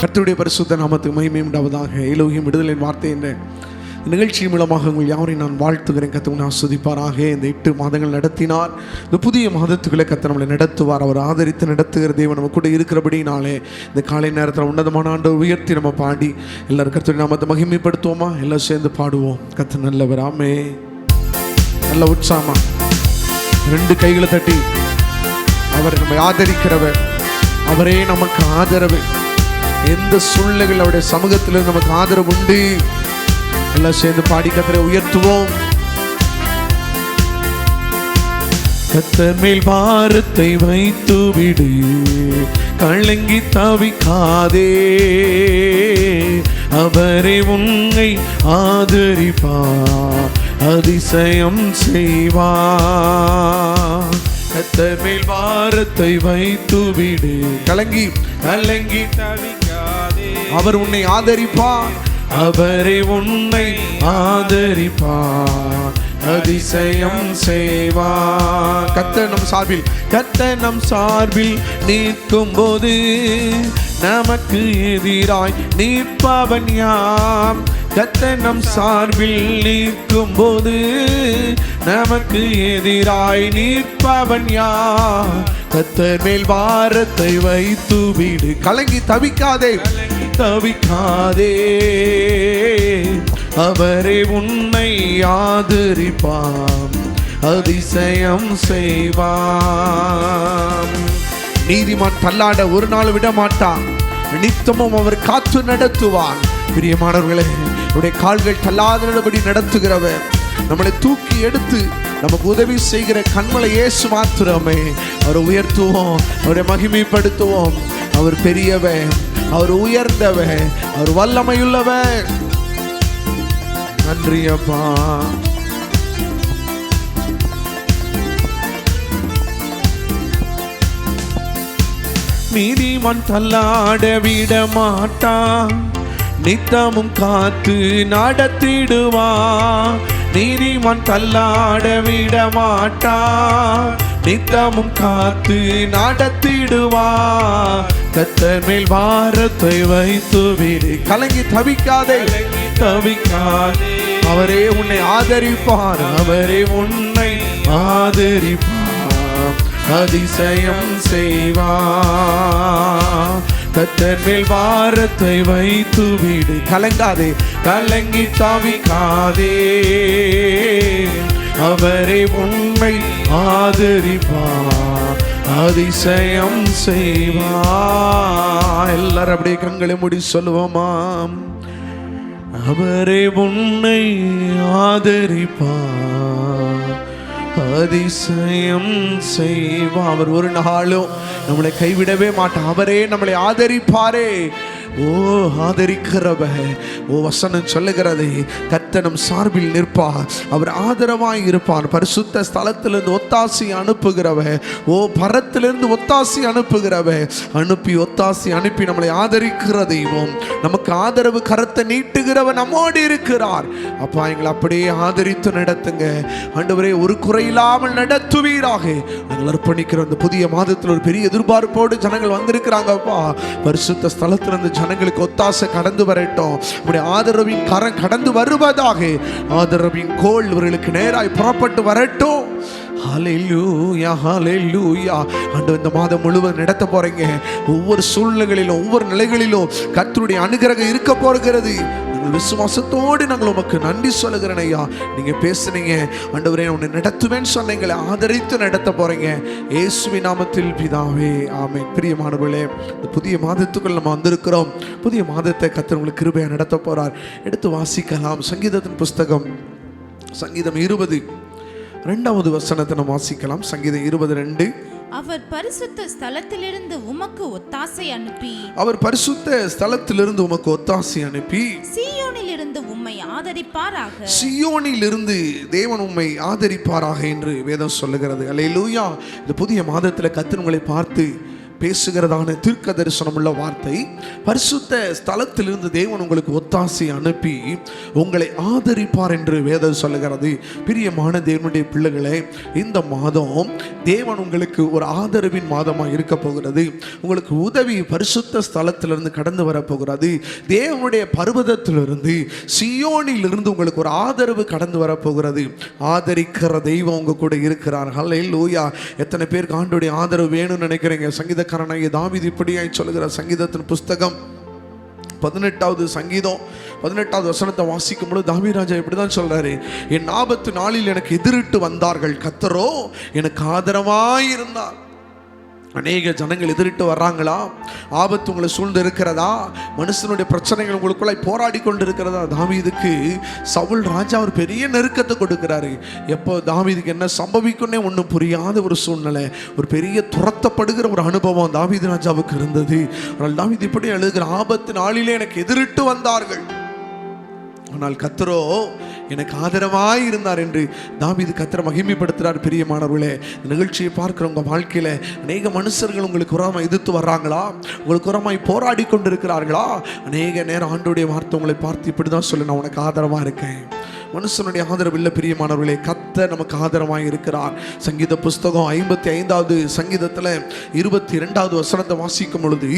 கர்த்தருடைய பரிசுத்த நாமத்துக்கு மகிமை உண்டாவதாக. எலோகியம் விடுதலின் வார்த்தை என்ற நிகழ்ச்சி மூலமாக உங்கள் யாரையும் நான் வாழ்த்துகிறேன். கர்த்தர் ஆஸ்வதிப்பாராக. இந்த 8 மாதங்கள் நடத்தினார். இந்த புதிய மாதத்துக்குள்ளே கர்த்தர் நம்மளை நடத்துவார். அவர் ஆதரித்து நடத்துகிற தேவன் நம்ம கூட இருக்கிறபடினாலே இந்த காலை நேரத்தில் உன்னதமான ஆண்டவர் உயர்த்தி நம்ம பாடி எல்லாரும் கர்த்தருடைய நாமத்தை மகிமைப்படுத்துவோமா? எல்லாம் சேர்ந்து பாடுவோம். கர்த்தர் நல்லவர். ஆமே. நல்ல உற்சாகமா 2 கைகளை தட்டி அவர் நம்மை ஆதரிக்கிறவர், அவரே நமக்கு ஆதரவு. எந்த சூழ்நிலைகள் அவருடைய சமூகத்தில் நமக்கு ஆதரவு உண்டு. எல்லாம் சேர்ந்து பாடி கர்த்தரை உயர்த்துவோம். கர்த்தர் மேல் பாரத்தை வைத்து விடு, கலங்கி தவிக்காதே. அவரே உன்னை ஆதரிப்பார், அதிசயம் செய்வார். கர்த்தர் மேல் பாரத்தை வைத்து விடு, கலங்கி தவிக்காதே. அவர் உன்னை ஆதரிப்பார், அவரே உன்னை ஆதரிப்பார், அதிசயம் செய்வார். கர்த்தர் நம் சார்பில் நிற்கும் போது நமக்கு எதிராய் நிற்பவன் யார்? கர்த்தர் நம் சார்பில் நிற்கும் போது நமக்கு எதிராய் நிற்பவன் யார்? கர்த்தர் மேல் பாரத்தை வைத்து விடு, கலங்கி தவிக்காதே. அவரே உன்னை ஆதரிப்பார், அதிசயம் செய்வார். நீதிமான் தள்ளாட ஒரு நாள் விட மாட்டான், நித்தமும் அவர் காத்து நடத்துவார். பிரியமானவர்களே, அவருடைய கால்கள் தள்ளாதபடி நடத்துகிறவர், நம்மளை தூக்கி எடுத்து நமக்கு உதவி செய்கிற கண்மலை இயேசு மாத்திரமே. அவரை உயர்த்துவோம், அவரை மகிமைப்படுத்துவோம். அவர் பெரியவர், அவர் உயர்ந்தவர், அவர் வல்லமையுள்ளவர். நன்றி அப்பா. நீதிமான் தள்ளாட விட மாட்டான், நித்தமும் காத்து நடத்திடுவான். நீதிமான் தள்ளாட விட மாட்டான், நித்தமும் காத்து நடத்திடுவான். கர்த்தர் மேல் பாரத்தை வைத்து விடு, கலங்கி தவிக்காதே. அவரே உன்னை ஆதரிப்பார், அவரே உன்னை ஆதரிப்பார், அதிசயம் செய்வார். கர்த்தர் மேல் பாரத்தை வைத்து விடு, கலங்கி தவிக்காதே. அவரே உன்னை ஆதரிப்பார், அதிசயம் செய்வார். எல்லாரும் அப்படியே கண்களை மூடி சொல்லுவோமாம். அவரே உன்னை ஆதரிப்பார், அதிசயம் செய்வார். அவர் ஒரு நாளும் நம்மளை கைவிடவே மாட்டார். அவரே நம்மளை ஆதரிப்பாரே. ஓ ஆதரிக்கிறவர், ஓ வசனம் சொல்லுகிறது, கர்த்தர் நம் சார்பில் நிற்பார், அவர் ஆதரவாய் இருப்பார். பரிசுத்த ஸ்தலத்திலிருந்து ஒத்தாசி அனுப்புகிறவர், ஓ பரத்திலிருந்து ஒத்தாசி அனுப்புகிறவர், அனுப்பி நம்மளை ஆதரிக்கிற தெய்வம், நமக்கு ஆதரவு கரத்தை நீட்டுகிறவர் நம்மோடு இருக்கிறார். அப்பா, எங்களை அப்படியே ஆதரித்து நடத்துங்க ஆண்டவரே. ஒரு குறையில்லாமல் நடத்துவீராக நாங்கள் அர்ப்பணிக்கிற அந்த புதிய மாதத்தில் ஒரு பெரிய எதிர்பார்ப்போடு ஜனங்கள் வந்திருக்கிறாங்கப்பா. பரிசுத்த ஸ்தலத்திலிருந்து ஜனங்களுக்கு ஒத்தாசை கடந்து வரட்டும். நம்முடைய ஆதரவின் கரம் கடந்து வருவதாக. ஆதரவின் கோல் இவர்களுக்கு நேராய் புறப்பட்டு வரட்டும். ஹல்லேலூயா, ஹல்லேலூயா. ஆண்டவர் இந்த மாதம் முழுவதும் நடத்த போறீங்க. ஒவ்வொரு சூழ்நிலைகளிலும் ஒவ்வொரு நிலைகளிலும் கர்த்தருடைய அனுகிரகம் இருக்க போகிறது. நாங்கள் விசுவாசத்தோடு நாங்கள் உமக்கு நன்றி சொல்லுகிறேன் ஐயா. நீங்க பேசுனீங்க ஆண்டவரே, உன்னை நடத்துவேன்னு சொன்னீங்களே, ஆதரித்து நடத்த போறீங்க. இயேசுவின் நாமத்தில் பிதாவே, ஆமென். பிரியமானவர்களே, இந்த புதிய மாதத்துக்குள் நம்ம வந்திருக்கிறோம். புதிய மாதத்தை கர்த்தர் உங்களுக்கு கிருபையா நடத்த போறார். எடுத்து வாசிக்கலாம். சங்கீதத்தின் புஸ்தகம், சங்கீதம் 20 வசனத்தை நம்ம வாசிக்கலாம். சங்கீதம் 20:2. அவர் பரிசுத்த ஸ்தலத்திலிருந்து உமக்கு ஒத்தாசை அனுப்பி சீயோனிலிருந்து உம்மை ஆதரிப்பாராக. சீயோனிலிருந்து தேவன் உம்மை ஆதரிப்பாராக என்று வேதம் சொல்லுகிறது. அல்லேலூயா. இந்த புதிய மாதத்தில் கர்த்தர் உங்களை பார்த்து பேசுகிறதான தீர்க்க தரிசனம் உள்ள வார்த்தை. பரிசுத்த ஸ்தலத்திலிருந்து தேவன் உங்களுக்கு ஒத்தாசை அனுப்பி உங்களை ஆதரிப்பார் என்று வேதம் சொல்லுகிறது. பிரியமான தேவனுடைய பிள்ளைகளே, இந்த மாதம் தேவன் உங்களுக்கு ஒரு ஆதரவின் மாதமாக இருக்க போகிறது. உங்களுக்கு உதவி பரிசுத்த ஸ்தலத்திலிருந்து கடந்து வரப்போகிறது. தேவனுடைய பர்வதத்திலிருந்து, சியோனிலிருந்து உங்களுக்கு ஒரு ஆதரவு கடந்து வரப்போகிறது. ஆதரிக்கிற தெய்வம் உங்க கூட இருக்கிறார். ஹல்லேலூயா. எத்தனை பேருக்கு ஆண்டவருடைய ஆதரவு வேணும்னு நினைக்கிறீங்க? சங்கீதக்காரனாகிய தாவீது இப்படியாய் சொல்லுகிறார். சங்கீதத்தின் புஸ்தகம் 18வது சங்கீதம் 18வது வசனத்தை வாசிக்கும் பொழுது தாவீது ராஜா இப்படிதான் சொல்றாரு, என் ஆபத்து நாளில் எனக்கு எதிரிட்டு வந்தார்கள், கர்த்தரோ எனக்கு ஆதரவாய் இருந்தார். அநேக ஜனங்கள் எதிரிட்டு வர்றாங்களா? ஆபத்து உங்களை சூழ்ந்து இருக்கிறதா? மனுஷனுடைய பிரச்சனைகள் உங்களுக்குள்ள போராடி கொண்டு இருக்கிறதா? தாவீதுக்கு சவுல் ராஜா ஒரு பெரிய நெருக்கத்தை கொடுக்கிறாரு. எப்போ தாவீதுக்கு என்ன சம்பவிக்கும்னே ஒன்றும் புரியாத ஒரு சூழ்நிலை, ஒரு பெரிய துரத்தப்படுகிற ஒரு அனுபவம் தாவீது ராஜாவுக்கு இருந்தது. ஆனால் தாவீது இப்படி எழுதுகிற, ஆபத்து நாளிலே எனக்கு எதிரிட்டு வந்தார்கள், ஆனால் கர்த்தரோ எனக்கு ஆதரவாய் இருந்தார் என்று தாவீது கர்த்தரை மகிமைப்படுத்துகிறார். பிரியமானவர்களே, நிகழ்ச்சியை பார்க்கிறவங்க வாழ்க்கையில் அநேக மனுஷர்கள் உங்களுக்கு உரமாய் எதிர்த்து வர்றாங்களா? உங்களுக்கு உரமாய் போராடி கொண்டு இருக்கிறார்களா? அநேக நேரம் ஆண்டவருடைய வார்த்தை உங்களை பார்த்து இப்படி தான் சொல்லு, நான் உனக்கு ஆதரவாக இருக்கேன். மனுஷனுடைய ஆதரவு இல்லை பிரியமானவர்களே, கர்த்தர் நமக்கு ஆதரவாக இருக்கிறார். சங்கீத புஸ்தகம் 55வது சங்கீதத்தில் 22வது வசனத்தை வாசிக்கும் பொழுது,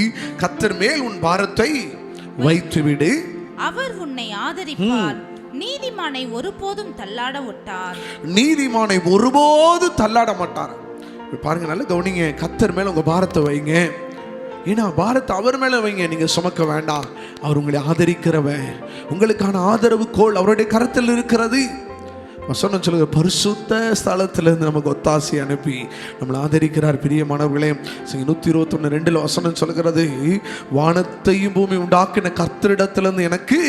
கர்த்தர் மேல் உன் பாரத்தை வைத்துவிடு, அவர் உன்னை ஆதரிப்பார், நீதிமானை ஒருபோதும் தள்ளாட விட்டார். நீதிமானை ஒருபோது தள்ளாட மாட்டார். பாருங்க, நல்ல கவனிங்க. கர்த்தர் மேல உங்க பாரத்தை வைங்க. ஏன்னா பாரத்தை அவர் மேல வைங்க, நீங்க சுமக்க வேண்டாம். அவர் உங்களை ஆதரிக்கிறவன். உங்களுக்கான ஆதரவு கோல் அவருடைய கரத்தில் இருக்கிறது. வசனம் சொல்லுங்க, பரிசுத்த ஸ்தலத்திலிருந்து நமக்கு ஒத்தாசை அனுப்பி நம்மளை ஆதரிக்கிறார். பிரியமானவர்களே, 121:2 வசனம் சொல்கிறது, வானத்தையும் பூமி உண்டாக்கின கர்த்தரிடத்திலிருந்து எனக்கு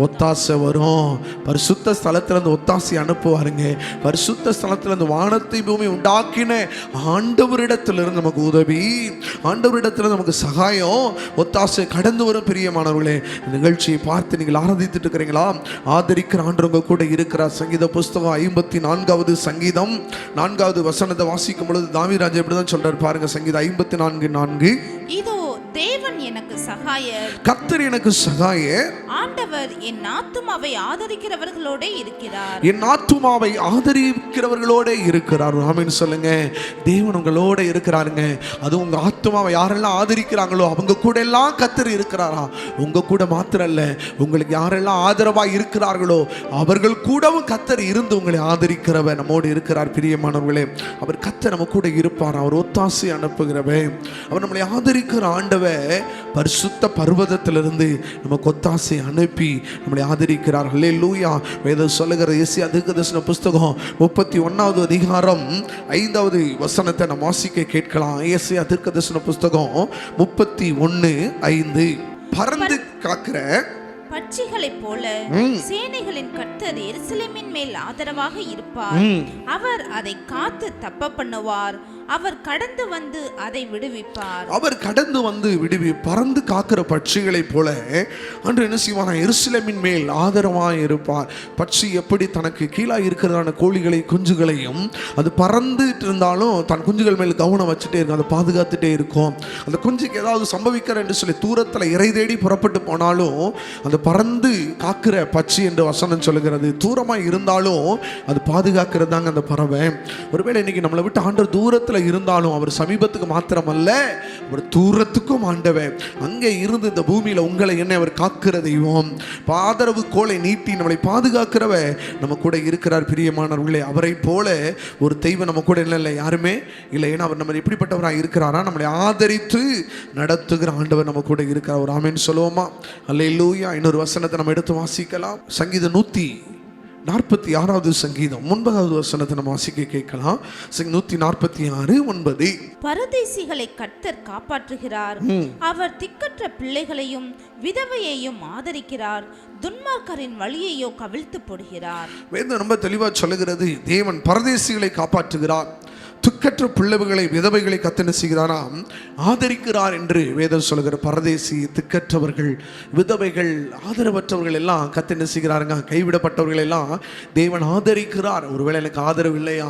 ஒத்தாசை வரும். பரிசுத்த ஸ்தலத்திலிருந்து ஒத்தாசை அனுப்புவாருங்க. பரிசுத்த ஸ்தலத்திலிருந்து வானத்தை பூமி உண்டாக்கின ஆண்டவரிடத்திலிருந்து நமக்கு உதவி, ஆண்டவரிடத்திலிருந்து நமக்கு சகாயம், ஒத்தாசை கடந்து வரும். பிரியமானவர்களே, நிகழ்ச்சியை பார்த்து நீங்கள் ஆராதித்துட்டு இருக்கிறீங்களா? ஆதரிக்கிற ஆண்டவங்க கூட இருக்கிறார். சங்கீத புஸ்தகம் 54வது சங்கீதம் 4வது வசனத்தை வாசிக்கும் பொழுது தாவீது ராஜா இப்படிதான் சொல்றாரு. பாருங்க, சங்கீதம் 54:4, இதோ தேவன் எனக்கு சகாயர், கர்த்தர் எனக்கு சகாயர், ஆண்டவர் என் ஆத்துமாவை ஆதரிக்கிறவர்களோட இருக்கிறார். என் ஆத்துமாவை ஆதரிக்கிறவர்களோட இருக்கிறார். ஆமென் சொல்லுங்க. தேவன் உங்களோட இருக்கிறாருங்க. அது உங்க ஆத்துமாவை யாரெல்லாம் ஆதரிக்கிறாங்களோ அவங்க கூட எல்லாம் கர்த்தர் இருக்கிறாரா? உங்க கூட மாத்திரம் இல்ல, உங்களுக்கு யாரெல்லாம் ஆதரவா இருக்கிறார்களோ அவர்கள் கூடவும் கர்த்தர் இருந்து உங்களை ஆதரிக்கிறவர் நம்மோடு இருக்கிறார். பிரியமானவர்களே, அவர் கர்த்தர் நம்ம கூட இருப்பார். அவர் ஒத்தாசை அனுப்புகிறவர். அவர் நம்மளை ஆதரிக்கிற ஆண்டவர் பரிசுத்த பர்வதத்திலிருந்து நமக்கு ஒத்தாசை அனுப்பி நம்மளை ஆதரிக்கிறார். ஹல்லேலூயா. வேதம் சொல்லுகிற ஏசாயா தீர்க்கதரிசன புஸ்தகம் 31வது அதிகாரம் 5வது வசனத்தை நம்ம வாசிக்க கேட்கலாம். ஏசாயா தீர்க்கதரிசன புஸ்தகம் 31:5, பறந்து காக்கிற பட்சிகளைப் போல சேனைகளின் கர்த்தர் எருசலேமின் மேல் ஆதரவாக இருப்பார். அவர் அதை காத்து தப்ப பண்ணுவார். அவர் கடந்து வந்து அதை விடுவிப்பார். அவர் கடந்து வந்து பறந்து காக்கிற பட்சிகளைப் போல அன்று என்ன செய்வார்? எருசலேமின் மேல் ஆதரவாய் இருப்பார். பட்சி எப்படி தனக்கு கீழாக இருக்கிறதான கோழிகளை குஞ்சுகளையும் அது பறந்துட்டு இருந்தாலும் தன் குஞ்சுகள் மேல் கவனம் வச்சுட்டே இருக்கும், அதை பாதுகாத்துட்டே இருக்கும். அந்த குஞ்சுக்கு ஏதாவது சம்பவிக்கிற என்று சொல்லி தூரத்தில் இறை தேடி புறப்பட்டு போனாலும் அந்த பறந்து காக்கிற பட்சி என்று வசனம் சொல்லுகிறது. தூரமாக இருந்தாலும் அது பாதுகாக்கிறது தாங்க அந்த பறவை. ஒருவேளை இன்னைக்கு நம்மளை விட்டு ஆண்டவர் தூரத்தில் இருந்தாலும் அவர் சமீபத்துக்கு மாத்திரமல்ல, அவர் தூரத்துக்கும் ஆண்டவர். அங்கே இருந்து இந்த பூமியில உங்களை என்ன அவர் காக்கிற தெய்வம். ஆதரவு கோலை நீட்டி நம்மளை பாதுகாக்கிறவ நம்ம கூட இருக்கிறார். பிரியமானவர்களே, அவரை போல ஒரு தெய்வம் நம்ம கூட இல்லை, யாருமே இல்லை. ஏன்னா அவர் நம்ம எப்படிப்பட்டவராக இருக்கிறாரா? நம்மளை ஆதரித்து நடத்துகிற ஆண்டவர் நம்ம கூட இருக்கிறார். ஒரு ஆமென் சொல்லுவோமா? அல்லேலூயா. இன்னொரு வசனத்தை நம்ம எடுத்து வாசிக்கலாம். சங்கீதம் 146வது சங்கீதம் 9வது வசனத்தை நம்ம வாசிக்க கேட்கலாம். 146:9, பரதேசிகளை கர்த்தர் காப்பாற்றுகிறார். அவர் திக்கற்ற பிள்ளைகளையும் விதவையையும் ஆதரிக்கிறார். துன்மார்க்கரின் வழியையோ கவிழ்த்து போடுகிறார். வேதம் ரொம்ப தெளிவா சொல்லுகிறது, தேவன் பரதேசிகளை காப்பாற்றுகிறார், துக்கற்ற பிள்ளைகளை விதவைகளை கத்தனை செய்கிறாராம், ஆதரிக்கிறார் என்று வேதம் சொல்லுகிற. பரதேசி, திக்கற்றவர்கள், விதவைகள், ஆதரவற்றவர்கள் எல்லாம் கத்தனை செய்கிறாருங்க. கைவிடப்பட்டவர்கள் எல்லாம் தேவன் ஆதரிக்கிறார். ஒருவேளை எனக்கு ஆதரவு இல்லையா,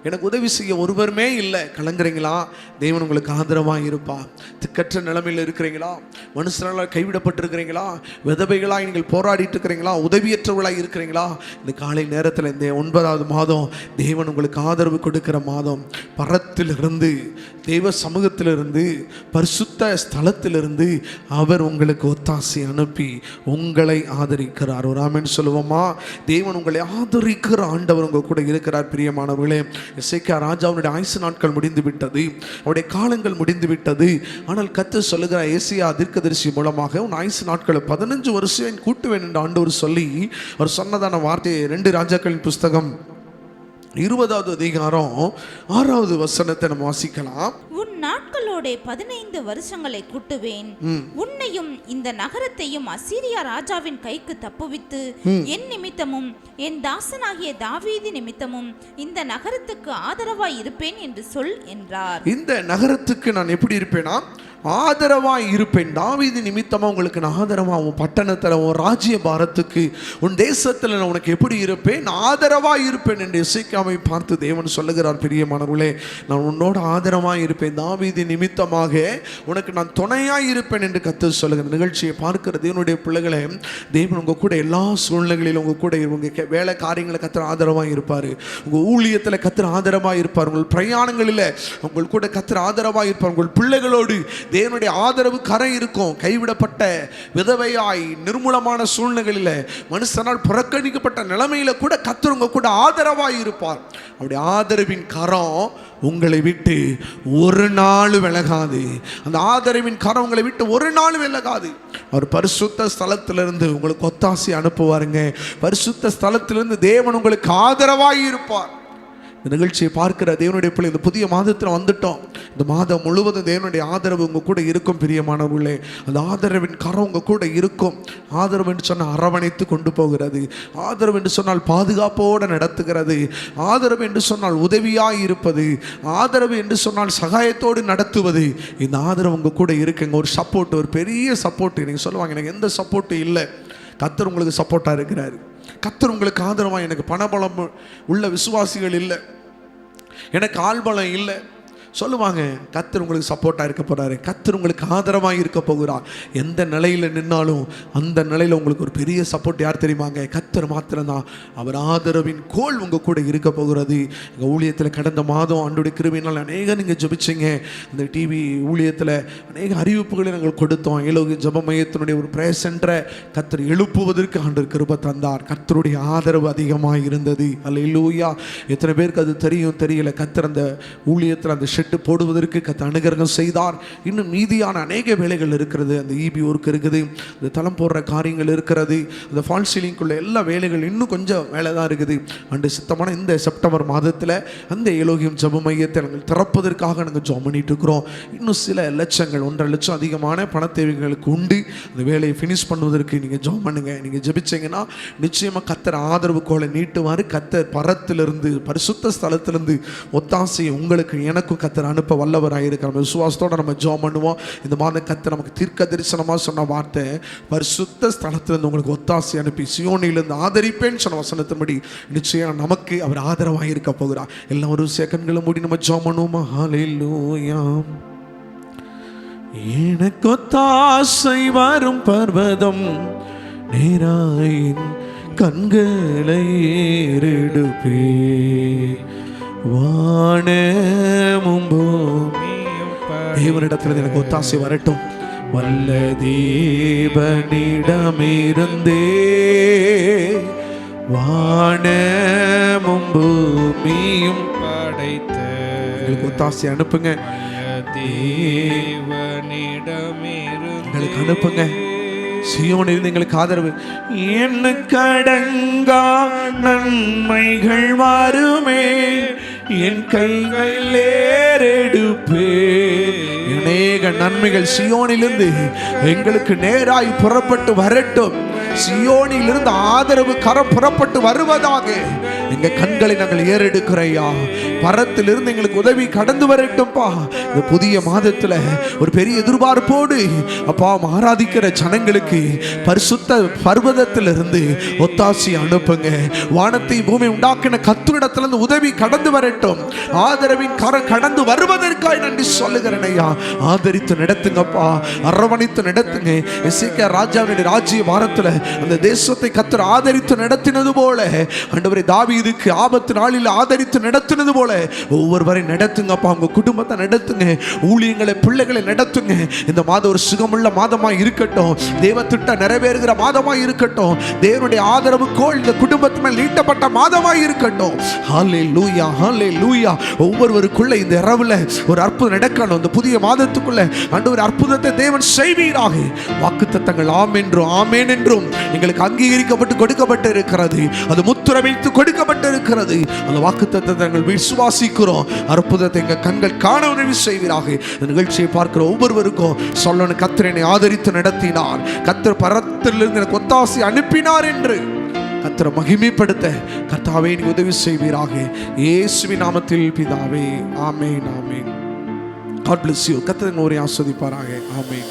எனக்கு உதவி செய்ய ஒருவருமே இல்லை கலங்குறீங்களா? தேவன் உங்களுக்கு ஆதரவாக இருப்பா. திக்கற்ற நிலைமையில் இருக்கிறீங்களா? மனுஷனால் கைவிடப்பட்டிருக்கிறீங்களா? விதவைகளாக நீங்கள் போராடிட்டு இருக்கிறீங்களா? உதவியற்றவர்களாக இருக்கிறீங்களா? இந்த காலை நேரத்தில் இந்த 9வது மாதம் தேவன் உங்களுக்கு ஆதரவு கொடுக்கிற மாதம். பரத்திலிருந்து, தெய்வ சமூகத்திலிருந்து, பரிசுத்த ஸ்தலத்திலிருந்து அவர் உங்களுக்கு ஒத்தாசை அனுப்பி உங்களை ஆதரிக்கிறார். ஒரு ஆமென் சொல்லுவோமா? தேவன் உங்களை ஆதரிக்கிற ஆண்டவர் உங்க கூட இருக்கிறார். பிரியமானவர்களே, எசேக்கியா ராஜாவுடைய ஆயுசு நாட்கள் முடிந்து விட்டது, அவருடைய காலங்கள் முடிந்து விட்டது. ஆனால் கர்த்தர் சொல்லுகிறார் ஏசாயா தீர்க்கதரிசி மூலமாக, உன் ஆயுசு நாட்களை 15 வருஷம் கூட்டுவேன் என்று ஆண்டவர் சொல்லி அவர் சொன்னதான வார்த்தையை 2 ராஜாக்களின் புஸ்தகம் 20வது அதிகாரம் 6வது வசனத்தை நம்ம வாசிக்கலாம். உன் நாட்களோட 15 வருஷங்களை கூட்டுவேன், உன்னையும் இந்த நகரத்தையும் அசீரியா ராஜாவின் கைக்கு தப்புவித்து என் நிமித்தமும் என் தாசனாகிய தாவீது நிமித்தமும் இந்த நகரத்துக்கு ஆதரவாய் இருப்பேன் என்று சொல் என்றார். இந்த நகரத்துக்கு நான் எப்படி இருப்பேனா? ஆதரவாய் இருப்பேன். தாவீது நிமித்தமா உங்களுக்கு நான் ஆதரவா, உன் பட்டணத்தில், உன் ராஜ்ய பாரத்துக்கு, உன் தேசத்தில் நான் உனக்கு எப்படி இருப்பேன்? ஆதரவாய் இருப்பேன் என்று எசேக்கியாவை பார்த்து தேவன் சொல்லுகிறார். பிரியமானவர்களே, நான் உன்னோட ஆதரவாய் இருப்பேன், தாவீது நிமித்தமாக உனக்கு நான் துணையாய் இருப்பேன் என்று கர்த்தர் சொல்லுகிற நிகழ்ச்சியை பார்க்கிற தேவனுடைய பிள்ளைகளே, தேவன் உங்க கூட எல்லா சூழ்நிலைகளிலும் உங்க கூட உங்க வேலை காரியங்களை கர்த்தர் ஆதரவாய் இருப்பார். உங்க ஊழியத்தில் கர்த்தர் ஆதரவாய் இருப்பார். உங்கள் பிரயாணங்களில் உங்கள் கூட கர்த்தர் ஆதரவாய் இருப்பார். உங்கள் பிள்ளைகளோடு தேவனுடைய ஆதரவு கரை இருக்கும். கைவிடப்பட்ட விதவையாய் நிர்மூலமான சூழ்நிலைகளில், மனுஷனால் புறக்கணிக்கப்பட்ட நிலைமையில கூட கர்த்தர் உங்க கூட ஆதரவாய் இருப்பார். அவருடைய ஆதரவின் கரம் உங்களை விட்டு ஒரு நாள் விலகாது. அந்த ஆதரவின் கரம் உங்களை விட்டு ஒரு நாள் விலகாது. அவர் பரிசுத்த ஸ்தலத்திலிருந்து உங்களுக்கு ஒத்தாசை அனுப்புவாருங்க. பரிசுத்த ஸ்தலத்திலிருந்து தேவன் உங்களுக்கு ஆதரவாய் இருப்பார். இந்த நிகழ்ச்சியை பார்க்கிற தேவனுடைய பிள்ளை, இந்த புதிய மாதத்தில் வந்துட்டோம். இந்த மாதம் முழுவதும் தேவனுடைய ஆதரவு உங்க கூட இருக்கும். பிரியமானவர்களே, அந்த ஆதரவின் கரம் உங்க கூட இருக்கும். ஆதரவு என்று சொன்னால் அரவணைத்து கொண்டு போகிறது. ஆதரவு என்று சொன்னால் பாதுகாப்போடு நடத்துகிறது. ஆதரவு என்று சொன்னால் உதவியாய் இருப்பது. ஆதரவு என்று சொன்னால் சகாயத்தோடு நடத்துவது. இந்த ஆதரவு உங்க கூட இருக்குங்க. ஒரு சப்போர்ட், ஒரு பெரிய சப்போர்ட். நீங்கள் சொல்லுவாங்க எனக்கு எந்த சப்போர்ட்டும் இல்லை. கர்த்தர் உங்களுக்கு சப்போர்ட்டாக இருக்கிறார். கர்த்தர் உங்களுக்கு ஆதரவாக, எனக்கு பணபலம் உள்ள விசுவாசிகள் இல்லை, எனக்கு ஆள்பலம் இல்லை சொல்லுவாங்க, கர்த்தர் உங்களுக்கு சப்போர்ட்டாக இருக்க போகிறாரு. கர்த்தர் உங்களுக்கு ஆதரவாக இருக்க போகிறார். எந்த நிலையில் நின்னாலும் அந்த நிலையில் உங்களுக்கு ஒரு பெரிய சப்போர்ட் யார் தெரியுமாங்க? கர்த்தர் மாத்திரம்தான். அவர் ஆதரவின் கோல் உங்கள் கூட இருக்க போகிறது. எங்கள் ஊழியத்தில் கடந்த மாதம் ஆண்டோடைய கிருபையினால் அநேக நீங்கள் ஜெபிச்சிங்க. அந்த டிவி ஊழியத்தில் அநேக அறிவிப்புகளை நாங்கள் கொடுத்தோம். ஏலோகி ஜெப மையத்தினுடைய ஒரு பிரேயர் சென்டரை கர்த்தர் எழுப்புவதற்கு ஆண்டவர் கிருபை தந்தார். கர்த்தருடைய ஆதரவு அதிகமாக இருந்தது. அல்லேலூயா. எத்தனை பேருக்கு அது தெரியும் தெரியல. கர்த்தர் அந்த ஊழியத்தில் அந்த ஷெட்டு போடுவதற்கு கர்த்தர் அனுகிரகம் செய்தார். இன்னும் மீதியான அநேக வேலைகள் இருக்கிறது. அந்த இபி ஒர்க் இருக்குது, அந்த தளம் போடுற காரியங்கள் இருக்கிறது, அந்த ஃபால் சீலிங்குள்ள எல்லா வேலைகள் இன்னும் கொஞ்சம் வேலை தான் இருக்குது. அண்டு சுத்தமான இந்த செப்டம்பர் மாதத்தில் அந்த ஏலோகியம் ஜெப மையத்தை நாங்கள் திறப்பதற்காக நாங்கள் ஜெபம் பண்ணிட்டு இருக்கிறோம். இன்னும் சில லட்சங்கள், 1.5 லட்சம் அதிகமான பண தேவைகளுக்கு உண்டு. அந்த வேலையை ஃபினிஷ் பண்ணுவதற்கு நீங்கள் ஜெபம் பண்ணுங்க. நீங்கள் ஜெபிச்சிங்கன்னா நிச்சயமாக கர்த்தர் ஆதரவு கோலை நீட்டுவார். கர்த்தர் பரத்திலிருந்து, பரிசுத்த ஸ்தலத்திலிருந்து ஒத்தாசையை உங்களுக்கு எனக்கும் கர்த்தர் அனுப்ப வல்லவராயிருக்கிற விசுவாசத்தோட நம்ம ஜெபம் பண்ணுவோம். இந்த மாதம் கர்த்தர் நமக்கு தீர்க்க தரிசனமாக சொன்ன வார்த்தை, பரிசுத்த ஸ்தலத்திலிருந்து உங்களுக்கு ஒத்தாசை அனுப்பி சியோனிலிருந்து ஆதரிப்பேன்னு சொன்ன வசனத்தின்படி நிச்சயம் நமக்கு அவர் ஆதரவாக இருக்க போகிறார். எல்லாம் ஒரு செகண்ட்களை மூடி நம்ம ஜெபம் பண்ணுவோமா? ஹல்லேலூயா. எனக்கு ஒத்தாசை வரும் பர்வதம் நேராயின் கண்களை ஏறெடுப்பே, வானமும் பூமியும் தேவனிடத்தில் எனக்கு ஒத்தாசை வரட்டும். வல்ல தேவனிடமிருந்தே வானமும் பூமியும் படைத்த எங்களுக்கு ஒத்தாசை அனுப்புங்க. எங்களுக்கு அனுப்புங்க. சியோனில் எங்களுக்கு ஆதரவு. எனக்கு அடங்கா நன்மைகள் வருமே, என் கைகள் ஏறெடுப்பே, அநேக அநேக நன்மைகள் சியோனிலிருந்து எங்களுக்கு நேராய் புறப்பட்டு வரட்டும். சியோனிலிருந்து ஆதரவு கரம் புறப்பட்டு வருவதாக எங்க கண்களை நாங்கள் ஏறெடுக்கிறையா. பரத்திலிருந்து எங்களுக்கு உதவி கடந்து வரட்டும்பா. இந்த புதிய மாதத்துல ஒரு பெரிய எதிர்பார்ப்போடு அப்பா ஆராதிக்கிற ஜனங்களுக்கு பரிசுத்த பர்வதத்திலிருந்து ஒத்தாசி அனுப்புங்க. வானத்தை பூமி உண்டாக்கின கர்த்தரிடத்திலிருந்து உதவி கடந்து வரட்டும். ஆதரவின் கரம் கடந்து வருவதற்காய் நன்றி சொல்லுகிறேன் ஐயா. ஆதரித்து நடத்துங்கப்பா, அரவணைத்து நடத்துங்க. எசேக்கியா ராஜாவினுடைய ராஜ்ய வாரத்துல அந்த தேசத்தை கர்த்தர் ஆதரித்து நடத்தினது போல ஆண்டவரே தாவீதுக்கு ஆபத்து நாளில் ஆதரித்து நடத்தினது போல ஒவ்வொருவரை நடத்துங்கப்பா. உங்க குடும்பத்தை நடத்துங்க, ஊழியங்களை பிள்ளைகளை நடத்துங்க. இந்த மாதம் ஒரு சுகமுள்ள மாதமாய் இருக்கட்டும். தேவ திட்டம் நிறைவேறுகிற மாதமாய் இருக்கட்டும். தேவனுடைய ஆதரவுக்கோள் இந்த குடும்பத்து மேல் நீட்டப்பட்ட மாதமாய் இருக்கட்டும். ஹல்லேலூயா, ஹல்லேலூயா. ஒவ்வொருவருக்குள்ள இந்த இரவுல ஒரு அற்புதம் நடக்கணும். இந்த புதிய மாதத்துக்குள்ள ஆண்டவர் அற்புதத்தை தேவன் செய்வீராக. வாக்குத்தத்தங்கள் ஆம் என்றும் ஆமேன் என்றும் எங்களுக்கு அங்கீகரிக்கப்பட்டு கொடுக்கப்பட்டு இருக்கிறது. அது முத்திரமைத்து கொடுக்கப்பட்டு இருக்கிறது. அந்த வாக்குத்தத்தத்தை நாங்கள் விசுவாசிக்கிறோம். அற்புதத்தை எங்க கண்கள் காண உதவி செய்வீராக. இந்த நிகழ்ச்சியை பார்க்கிற ஒவ்வொருவருக்கும் சொல்லணும், கர்த்தர் என்னை ஆதரித்து நடத்தினார், கர்த்தர் பரத்திலிருந்து எனக்கு ஒத்தாசை அனுப்பினார் என்று கர்த்தரை மகிமைப்படுத்த கர்த்தாவே நீ உதவி செய்வீராக. இயேசுவின் நாமத்தில் பிதாவே, ஆமென், ஆமென். God bless you. கர்த்தர் உங்களை ஆசீர்வதிப்பாராக. ஆமென்.